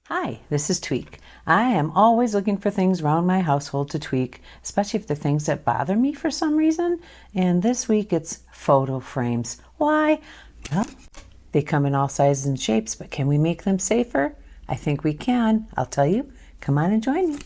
Hi, this is Tweek. I am always looking for things around my household to tweak, especially if they're things that bother me for some reason. And this week it's photo frames. Why? Well, they come in all sizes and shapes, but can we make them safer? I think we can. I'll tell you. Come on and join me.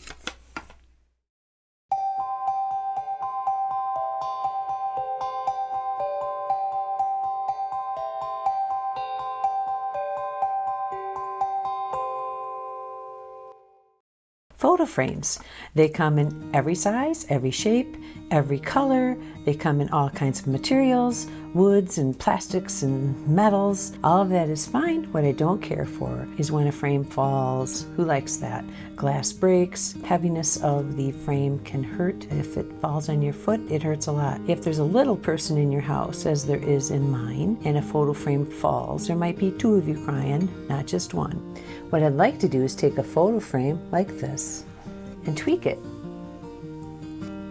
Photo frames. They come in every size, every shape, every color. They come in all kinds of materials, woods and plastics and metals. All of that is fine. What I don't care for is when a frame falls. Who likes that? Glass breaks. Heaviness of the frame can hurt. If it falls on your foot, it hurts a lot. If there's a little person in your house, as there is in mine, and a photo frame falls, there might be two of you crying, not just one. What I'd like to do is take a photo frame like this and tweak it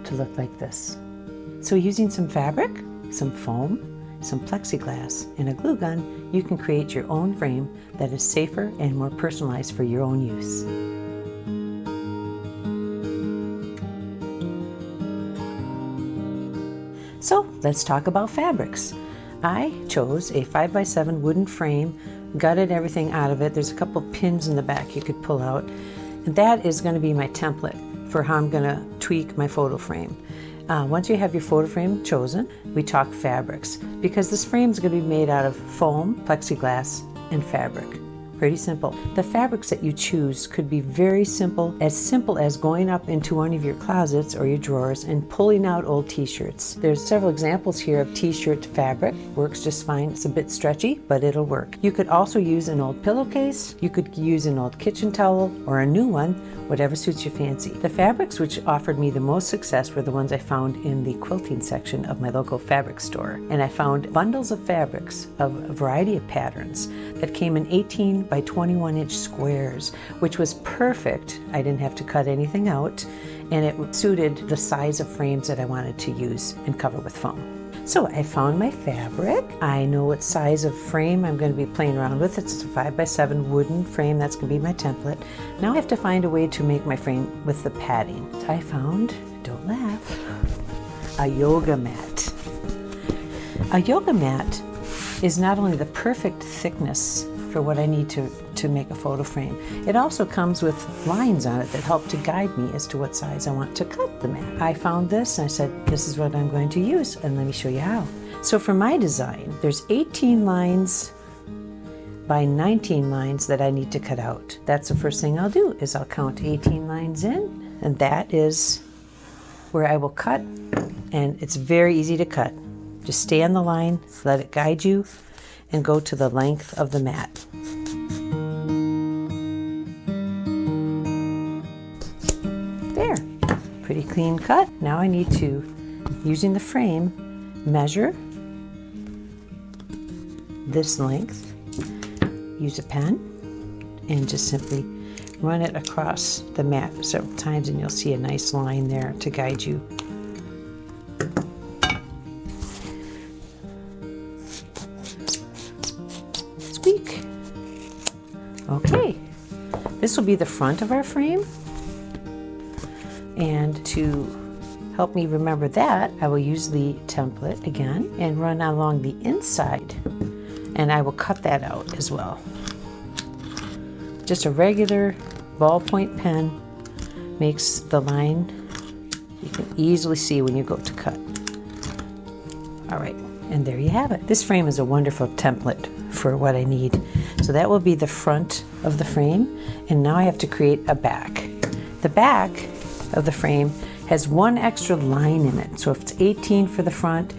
to look like this. So using some fabric, some foam, some plexiglass, and a glue gun, you can create your own frame that is safer and more personalized for your own use. So let's talk about fabrics. I chose a 5x7 wooden frame, gutted everything out of it. There's a couple pins in the back you could pull out. And that is going to be my template for how I'm going to tweak my photo frame. Once you have your photo frame chosen, we talk fabrics, because this frame is going to be made out of foam, plexiglass, and fabric. Pretty simple. The fabrics that you choose could be very simple as going up into one of your closets or your drawers and pulling out old t-shirts. There's several examples here of t-shirt fabric. Works just fine. It's a bit stretchy, but it'll work. You could also use an old pillowcase. You could use an old kitchen towel or a new one, whatever suits your fancy. The fabrics which offered me the most success were the ones I found in the quilting section of my local fabric store. And I found bundles of fabrics of a variety of patterns that came in 18 by 21 inch squares, which was perfect. I didn't have to cut anything out, and it suited the size of frames that I wanted to use and cover with foam. So I found my fabric. I know what size of frame I'm going to be playing around with. It's a 5x7 wooden frame. That's going to be my template. Now I have to find a way to make my frame with the padding. I found, don't laugh, a yoga mat. A yoga mat is not only the perfect thickness for what I need to make a photo frame, it also comes with lines on it that help to guide me as to what size I want to cut the mat. I found this and I said, this is what I'm going to use, and let me show you how. So for my design, there's 18 lines by 19 lines that I need to cut out. That's the first thing I'll do, is I'll count 18 lines in, and that is where I will cut, and it's very easy to cut. Just stay on the line, let it guide you, and go to the length of the mat. There, pretty clean cut. Now I need to, using the frame, measure this length, use a pen, and just simply run it across the mat several times, and you'll see a nice line there to guide you. Squeak. Okay, this will be the front of our frame, and to help me remember that, I will use the template again and run along the inside, and I will cut that out as well. Just a regular ballpoint pen makes the line you can easily see when you go to cut. All right, and there you have it. This frame is a wonderful template for what I need. So that will be the front of the frame, and now I have to create a back. The back of the frame has one extra line in it. So if it's 18 for the front,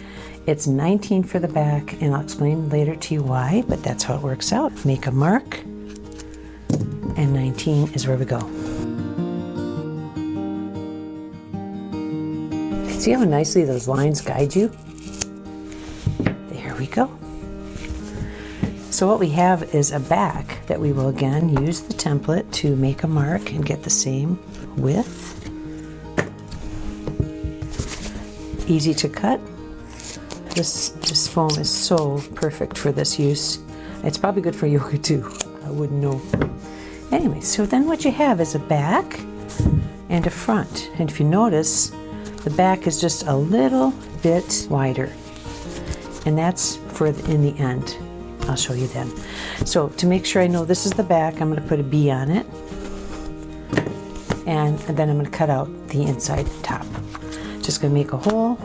it's 19 for the back, and I'll explain later to you why, but that's how it works out. Make a mark, and 19 is where we go. See how nicely those lines guide you? There we go. So what we have is a back that we will again use the template to make a mark and get the same width. Easy to cut. This foam is so perfect for this use. It's probably good for yoga too. I wouldn't know. Anyway, so then what you have is a back and a front. And if you notice, the back is just a little bit wider. And that's for in the end. I'll show you then. So to make sure I know this is the back, I'm going to put a B on it. And then I'm going to cut out the inside top. Just going to make a hole.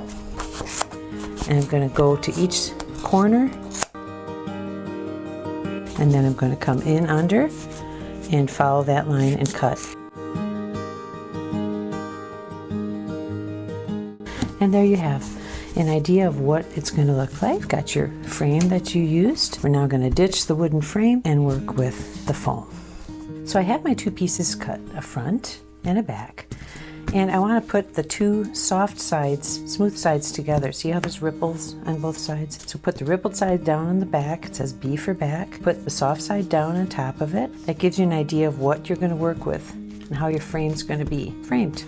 And I'm going to go to each corner. And then I'm going to come in under and follow that line and cut. And there you have an idea of what it's going to look like. Got your frame that you used. We're now going to ditch the wooden frame and work with the foam. So I have my two pieces cut, a front and a back. And I want to put the two soft sides, smooth sides together. See how there's ripples on both sides? So put the rippled side down on the back. It says B for back. Put the soft side down on top of it. That gives you an idea of what you're going to work with and how your frame's going to be framed.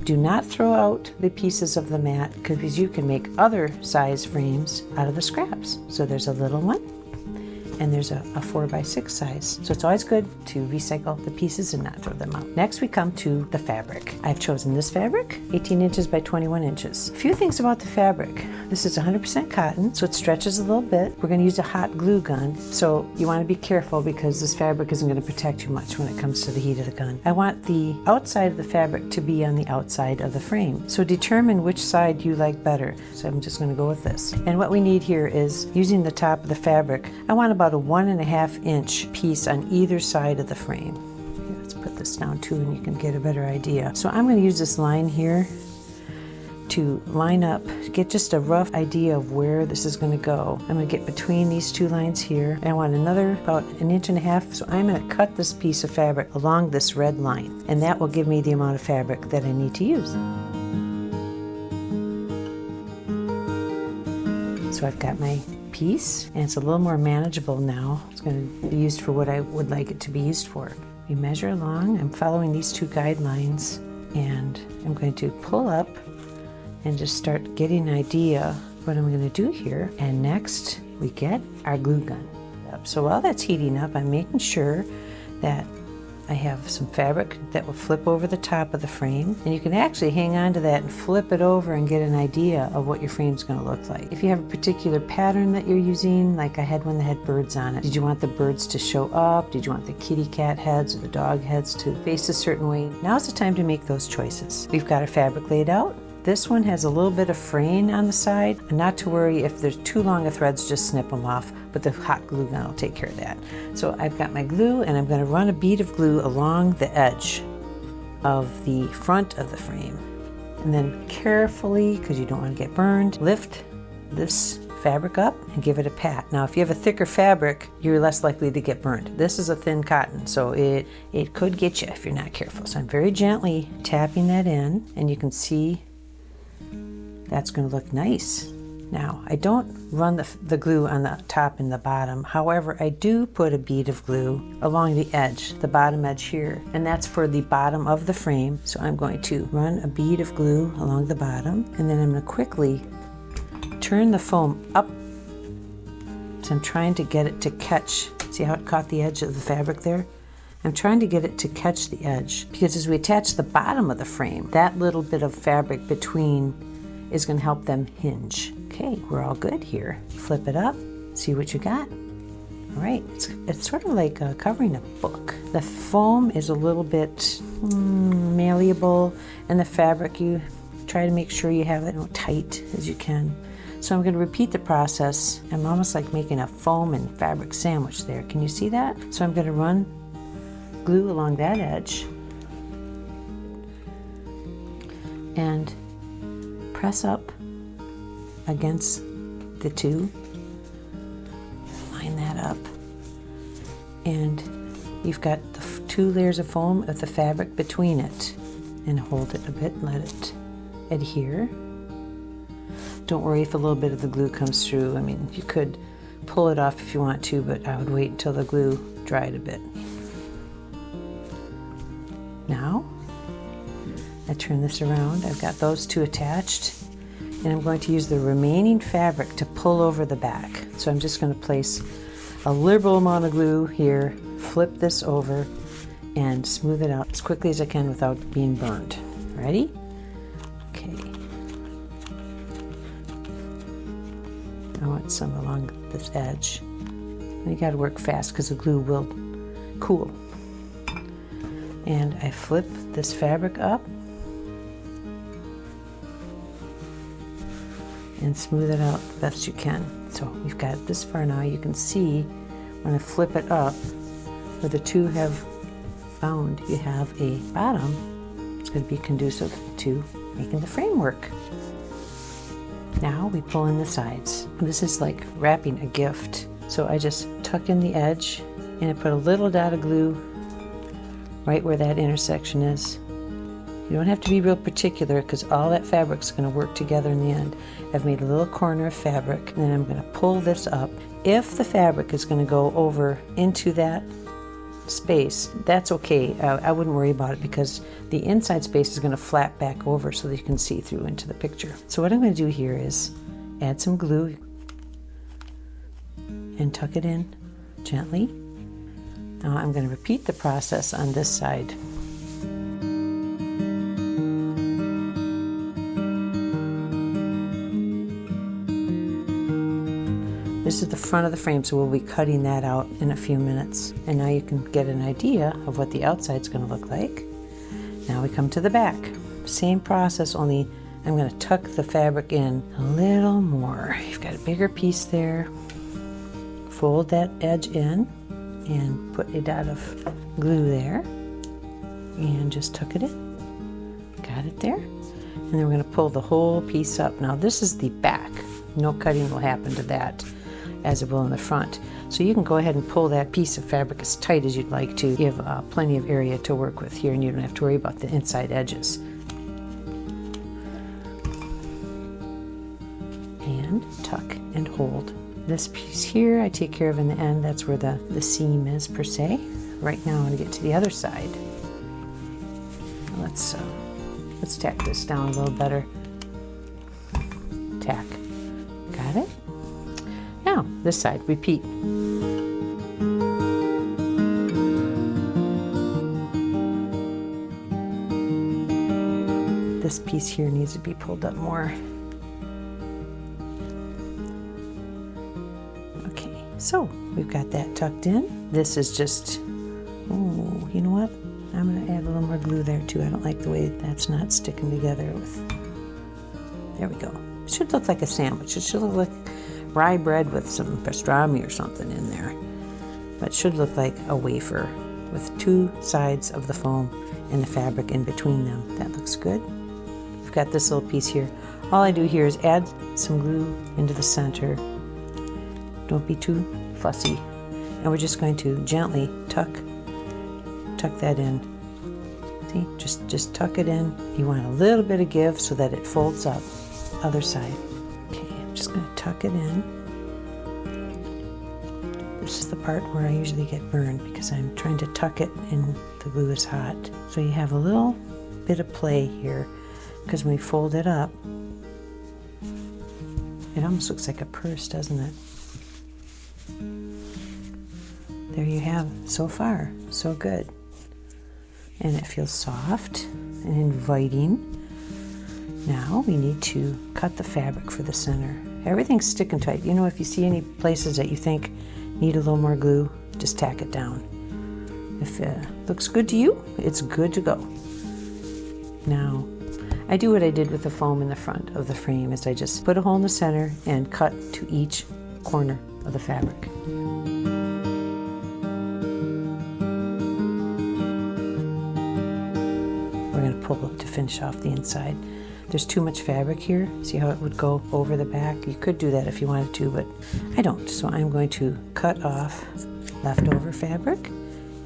Do not throw out the pieces of the mat because you can make other size frames out of the scraps. So there's a little one and there's a 4x6 size. So it's always good to recycle the pieces and not throw them out. Next we come to the fabric. I've chosen this fabric, 18 inches by 21 inches. A few things about the fabric. This is 100% cotton, so it stretches a little bit. We're going to use a hot glue gun, so you want to be careful because this fabric isn't going to protect you much when it comes to the heat of the gun. I want the outside of the fabric to be on the outside of the frame. So determine which side you like better. So I'm just going to go with this. And what we need here is, using the top of the fabric, I want about a 1.5 inch piece on either side of the frame. Here, let's put this down too and you can get a better idea. So I'm going to use this line here to line up, get just a rough idea of where this is going to go. I'm going to get between these two lines here. And I want another about 1.5 inches, so I'm going to cut this piece of fabric along this red line, and that will give me the amount of fabric that I need to use. So I've got my piece, and it's a little more manageable now. It's going to be used for what I would like it to be used for. We measure along. I'm following these two guidelines, and I'm going to pull up and just start getting an idea what I'm going to do here. And next we get our glue gun. So while that's heating up, I'm making sure that I have some fabric that will flip over the top of the frame, and you can actually hang on to that and flip it over and get an idea of what your frame's going to look like. If you have a particular pattern that you're using, like I had one that had birds on it, did you want the birds to show up? Did you want the kitty cat heads or the dog heads to face a certain way? Now's the time to make those choices. We've got our fabric laid out. This one has a little bit of fraying on the side, and not to worry, if there's too long of threads, just snip them off, but the hot glue gun will take care of that. So I've got my glue, and I'm going to run a bead of glue along the edge of the front of the frame. And then carefully, because you don't want to get burned, lift this fabric up and give it a pat. Now if you have a thicker fabric, you're less likely to get burned. This is a thin cotton, so it could get you if you're not careful. So I'm very gently tapping that in, and you can see that's going to look nice. Now, I don't run the glue on the top and the bottom. However, I do put a bead of glue along the edge, the bottom edge here, and that's for the bottom of the frame. So I'm going to run a bead of glue along the bottom, and then I'm going to quickly turn the foam up. So I'm trying to get it to catch. See how it caught the edge of the fabric there? I'm trying to get it to catch the edge, because as we attach the bottom of the frame, that little bit of fabric between is going to help them hinge. Okay, we're all good here. Flip it up, see what you got. All right, it's sort of like covering a book. The foam is a little bit malleable, and the fabric, you try to make sure you have it tight as you can. So I'm going to repeat the process. I'm almost like making a foam and fabric sandwich there. Can you see that? So I'm going to run glue along that edge and press up against the two, line that up, and you've got the two layers of foam with the fabric between it, and hold it a bit and let it adhere. Don't worry if a little bit of the glue comes through. I mean, you could pull it off if you want to, but I would wait until the glue dried a bit. Now I turn this around. I've got those two attached, and I'm going to use the remaining fabric to pull over the back. So I'm just going to place a liberal amount of glue here, flip this over, and smooth it out as quickly as I can without being burned. Ready? Okay. I want some along this edge. You got to work fast because the glue will cool. And I flip this fabric up and smooth it out the best you can. So we've got it this far now. You can see when I flip it up where the two have bound, you have a bottom. It's going to be conducive to making the frame work. Now we pull in the sides. This is like wrapping a gift. So I just tuck in the edge and I put a little dot of glue right where that intersection is. You don't have to be real particular because all that fabric's going to work together in the end. I've made a little corner of fabric and then I'm going to pull this up. If the fabric is going to go over into that space, that's okay. I wouldn't worry about it because the inside space is going to flap back over so that you can see through into the picture. So what I'm going to do here is add some glue and tuck it in gently. Now I'm going to repeat the process on this side. This is the front of the frame, so we'll be cutting that out in a few minutes. And now you can get an idea of what the outside's going to look like. Now we come to the back. Same process, only I'm going to tuck the fabric in a little more. You've got a bigger piece there. Fold that edge in and put a dot of glue there. And just tuck it in. Got it there. And then we're going to pull the whole piece up. Now this is the back. No cutting will happen to that, as it will in the front. So you can go ahead and pull that piece of fabric as tight as you'd like to. You have plenty of area to work with here and you don't have to worry about the inside edges. And tuck and hold. This piece here I take care of in the end. That's where the seam is per se. Right now I'm going to get to the other side. Let's tack this down a little better. Tack. Got it? Now, this side, repeat. This piece here needs to be pulled up more. Okay, so we've got that tucked in. This is just, oh, you know what? I'm going to add a little more glue there too. I don't like the way that's not sticking together with, there we go. It should look like a sandwich. It should look like rye bread with some pastrami or something in there. But it should look like a wafer with two sides of the foam and the fabric in between them. That looks good. We've got this little piece here. All I do here is add some glue into the center. Don't be too fussy. And we're just going to gently tuck that in. See, just tuck it in. You want a little bit of give so that it folds up. Other side. Okay, I'm just going to tuck it in. This is the part where I usually get burned because I'm trying to tuck it and the glue is hot. So you have a little bit of play here because when we fold it up, it almost looks like a purse, doesn't it? There you have, so far, so good. And it feels soft and inviting. Now we need to cut the fabric for the center. Everything's sticking tight. You know, if you see any places that you think need a little more glue, just tack it down. If it looks good to you, it's good to go. Now, I do what I did with the foam in the front of the frame, is I just put a hole in the center and cut to each corner of the fabric. We're going to pull up to finish off the inside. There's too much fabric here. See how it would go over the back? You could do that if you wanted to, but I don't. So I'm going to cut off leftover fabric,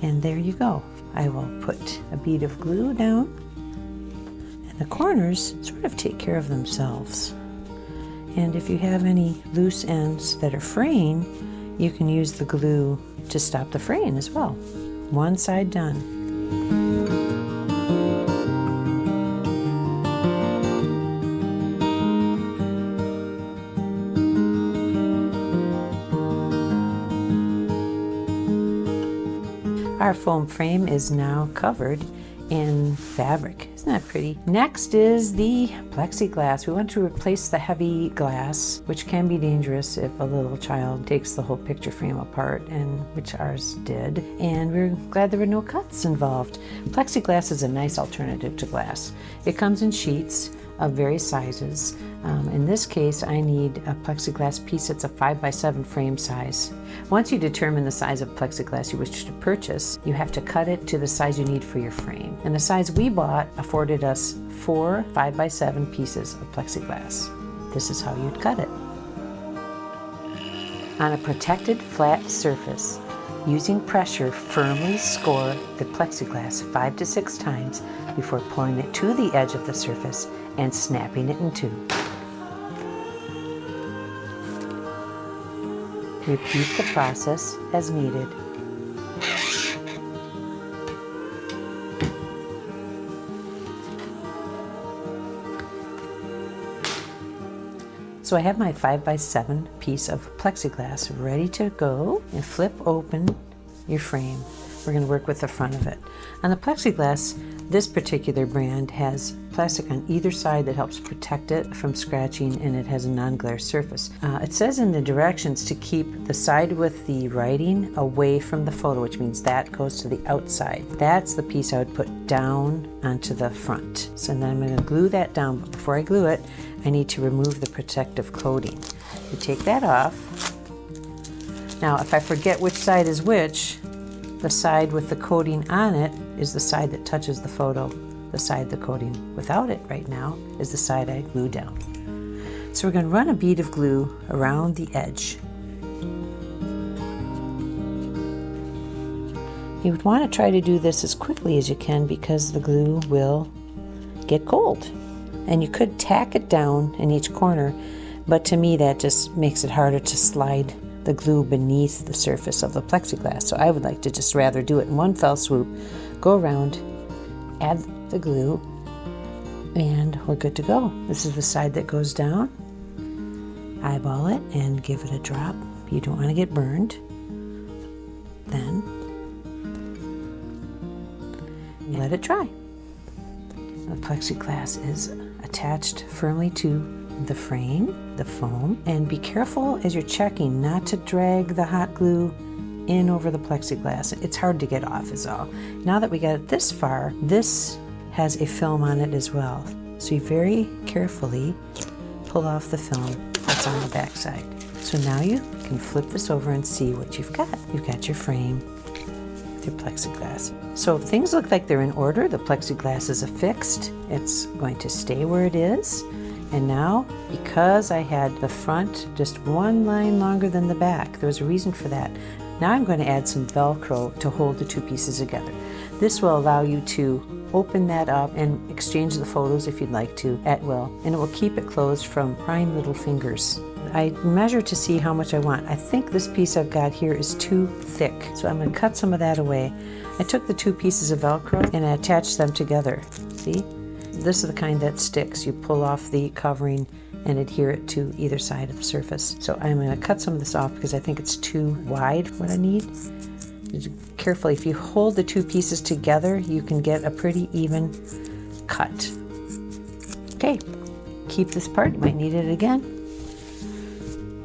and there you go. I will put a bead of glue down, and the corners sort of take care of themselves. And if you have any loose ends that are fraying, you can use the glue to stop the fraying as well. One side done. Our foam frame is now covered in fabric. Isn't that pretty? Next is the plexiglass. We want to replace the heavy glass, which can be dangerous if a little child takes the whole picture frame apart, and which ours did. And we're glad there were no cuts involved. Plexiglass is a nice alternative to glass. It comes in sheets of various sizes. In this case, I need a plexiglass piece that's a 5x7 frame size. Once you determine the size of plexiglass you wish to purchase, you have to cut it to the size you need for your frame. And the size we bought afforded us 4 5x7 pieces of plexiglass. This is how you'd cut it. On a protected flat surface, using pressure, firmly score the plexiglass 5 to 6 times before pulling it to the edge of the surface and snapping it in two. Repeat the process as needed. So I have my 5x7 piece of plexiglass ready to go, and flip open your frame. We're going to work with the front of it. On the plexiglass, this particular brand has plastic on either side that helps protect it from scratching, and it has a non-glare surface. It says in the directions to keep the side with the writing away from the photo, which means that goes to the outside. That's the piece I would put down onto the front. So then I'm going to glue that down, but before I glue it, I need to remove the protective coating. You take that off. Now, if I forget which side is which, the side with the coating on it is the side that touches the photo. The side the coating without it right now is the side I glue down. So we're going to run a bead of glue around the edge. You would want to try to do this as quickly as you can because the glue will get cold. And you could tack it down in each corner, but to me that just makes it harder to slide the glue beneath the surface of the plexiglass. So I would like to just rather do it in one fell swoop, go around, add the glue, and we're good to go. This is the side that goes down. Eyeball it and give it a drop. You don't want to get burned. Then let it dry. The plexiglass is attached firmly to the frame, the foam, and be careful as you're checking not to drag the hot glue in over the plexiglass. It's hard to get off is all. Now that we got it this far, this has a film on it as well. So you very carefully pull off the film that's on the back side. So now you can flip this over and see what you've got. You've got your frame with your plexiglass. So if things look like they're in order, the plexiglass is affixed, it's going to stay where it is. And now, because I had the front just one line longer than the back, there was a reason for that. Now I'm going to add some Velcro to hold the two pieces together. This will allow you to open that up and exchange the photos if you'd like to at will, and it will keep it closed from prying little fingers. I measure to see how much I want. I think this piece I've got here is too thick, so I'm going to cut some of that away. I took the two pieces of Velcro and I attached them together. See? This is the kind that sticks. You pull off the covering and adhere it to either side of the surface. So I'm going to cut some of this off because I think it's too wide for what I need. Carefully, if you hold the two pieces together, you can get a pretty even cut. Okay, keep this part. You might need it again.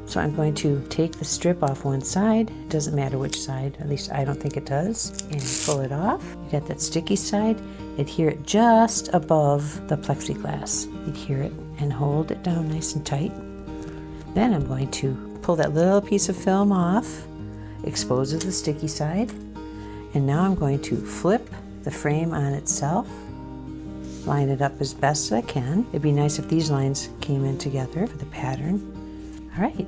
So I'm going to take the strip off one side. It doesn't matter which side, at least I don't think it does, and pull it off. You got that sticky side. Adhere it just above the plexiglass. Adhere it and hold it down nice and tight. Then I'm going to pull that little piece of film off, exposes the sticky side, and now I'm going to flip the frame on itself, line it up as best I can. It'd be nice if these lines came in together for the pattern. All right.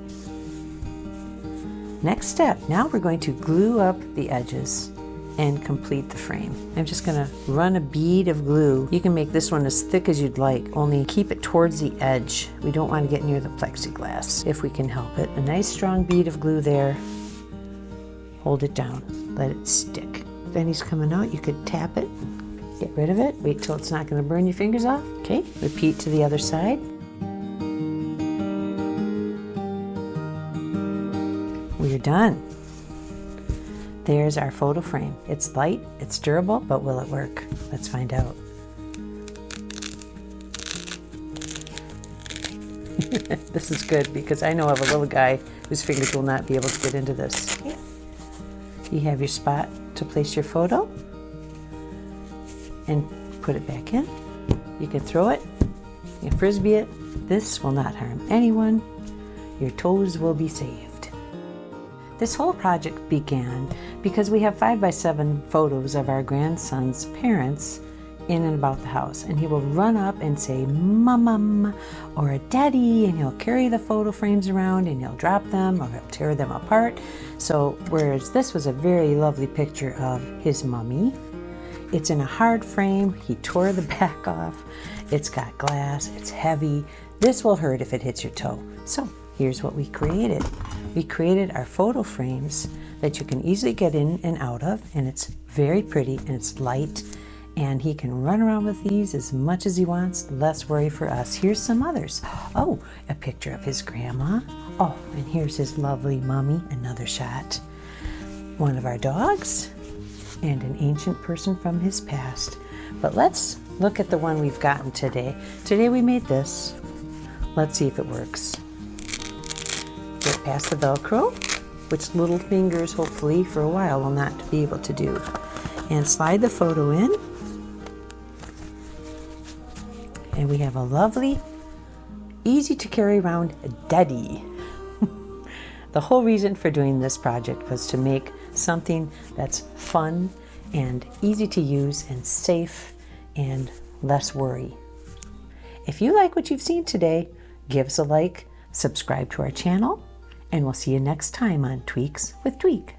Next step, now we're going to glue up the edges and complete the frame. I'm just going to run a bead of glue. You can make this one as thick as you'd like, only keep it towards the edge. We don't want to get near the plexiglass if we can help it. A nice strong bead of glue there. Hold it down, let it stick. If any's coming out, you could tap it, get rid of it, wait till it's not going to burn your fingers off. Okay, repeat to the other side. We're done. There's our photo frame. It's light, it's durable, but will it work? Let's find out. This is good because I know of a little guy whose fingers will not be able to get into this. You have your spot to place your photo and put it back in. You can throw it, you can frisbee it. This will not harm anyone. Your toes will be saved. This whole project began because we have 5x7 photos of our grandson's parents in and about the house, and he will run up and say mom or daddy, and he'll carry the photo frames around and he'll drop them or he'll tear them apart. So whereas this was a very lovely picture of his mummy, it's in a hard frame. He tore the back off. It's got glass, it's heavy. This will hurt if it hits your toe. So here's what we created. We created our photo frames that you can easily get in and out of, and it's very pretty and it's light, and he can run around with these as much as he wants. Less worry for us. Here's some others. Oh, a picture of his grandma. Oh, and here's his lovely mummy, another shot. One of our dogs and an ancient person from his past. But let's look at the one we've gotten today. Today we made this. Let's see if it works. Get past the Velcro, which little fingers hopefully for a while will not be able to do. And slide the photo in. And we have a lovely, easy to carry around daddy. The whole reason for doing this project was to make something that's fun and easy to use and safe and less worry. If you like what you've seen today, give us a like, subscribe to our channel, and we'll see you next time on Tweaks with Tweek.